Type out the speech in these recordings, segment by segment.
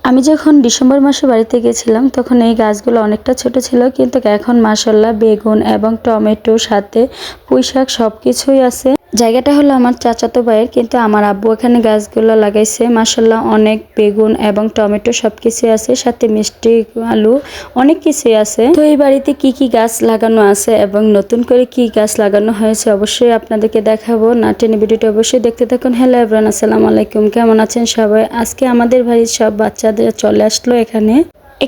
আমি যখন ডিসেম্বর মাসে বাড়িতে গেছিলাম তখন এই গাছগুলো অনেকটা ছোট ছিল, কিন্তু এখন মাশাআল্লাহ বেগুন এবং টমেটো সাথে পুঁইশাক সবকিছুই আছে। জায়গাটা হলো আমার চাচাতো ভাইয়ের, কিন্তু আমার আব্বু এখানে গাছগুলো লাগাইছে। মাশাআল্লাহ অনেক বেগুন এবং টমেটো সবকিছু আছে, সাথে মিষ্টি আলু অনেক কিছুই আছে। তো এই বাড়িতে কি কি গাছ লাগানো আছে এবং নতুন করে কি গাছ লাগানো হয়েছে অবশ্যই আপনাদেরকে দেখাবো। না টেনে ভিডিওটা অবশ্যই দেখতে থাকুন। হ্যালো এভরিওয়ান, আসসালামু আলাইকুম, কেমন আছেন সবাই? আজকে আমাদের বাড়ির সব বাচ্চাদের চলে আসলো এখানে।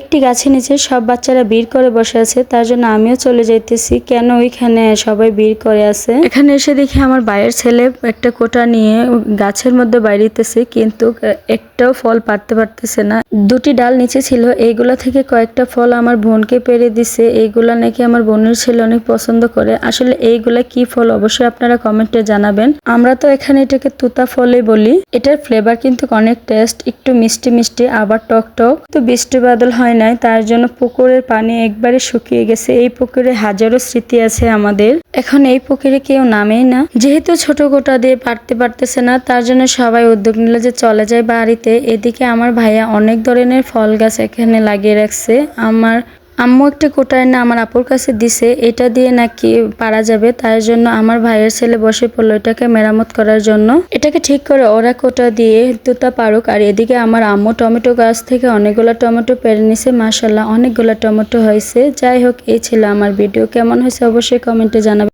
একটি গাছের নিচে সব বাচ্চারা ভিড় করে বসে আছে, তার জন্য আমিও চলে যাইতেছি। কেন ওইখানে সবাই ভিড় করে আছে, এখানে এসে দেখি আমার ভাইয়ের ছেলে একটা কোটা নিয়ে গাছের মধ্যে বাইরেতেছে, কিন্তু একটাও ফল পারতে পারতেছে না। দুটি ডাল নিচে ছিল, এইগুলা থেকে কয়েকটা ফল আমার বোনকে পেরে দিছে। এইগুলা নাকি আমার বোনের ছেলে অনেক পছন্দ করে। আসলে এইগুলা কি ফল অবশ্যই আপনারা কমেন্টে জানাবেন। আমরা তো এখানে এটাকে তুতা ফলে বলি। এটার ফ্লেভার কিন্তু অনেক টেস্ট, একটু মিষ্টি মিষ্টি আবার টক টক। তো বৃষ্টি বাদল হয় নাই, তার জন্য পুকুরের পানি একবারে শুকিয়ে গেছে। এই পুকুরে হাজারো স্মৃতি আছে আমাদের। এখন এই পুকুরে কেউ নামেই না, যেহেতু ছোট গোটা দিয়ে পারতে পারতেছে না, তার জন্য সবাই উদ্যোগ নিল যে চলে যায় বাড়িতে। এদিকে আমার ভাইয়া অনেক ধরনের ফল গাছ এখানে লাগিয়ে রাখছে। আমার আম্মু একটা কোটায় না আমার আপুর কাছে দিছে, এটা দিয়ে নাকি পারা যাবে। তার জন্য আমার ভাইয়ের ছেলে বসে পড়লো এটাকে মেরামত করার জন্য। এটাকে ঠিক করে ওরা কোটা দিয়ে তুতা পারুক। আর এদিকে আমার আম্মু টমেটো গাছ থেকে অনেকগুলো টমেটো পেরে নিছে। মাশাআল্লাহ অনেকগুলো টমেটো হয়েছে। যাই হোক, এই ছিল আমার ভিডিও। কেমন হয়েছে অবশ্যই কমেন্টে জানাবেন।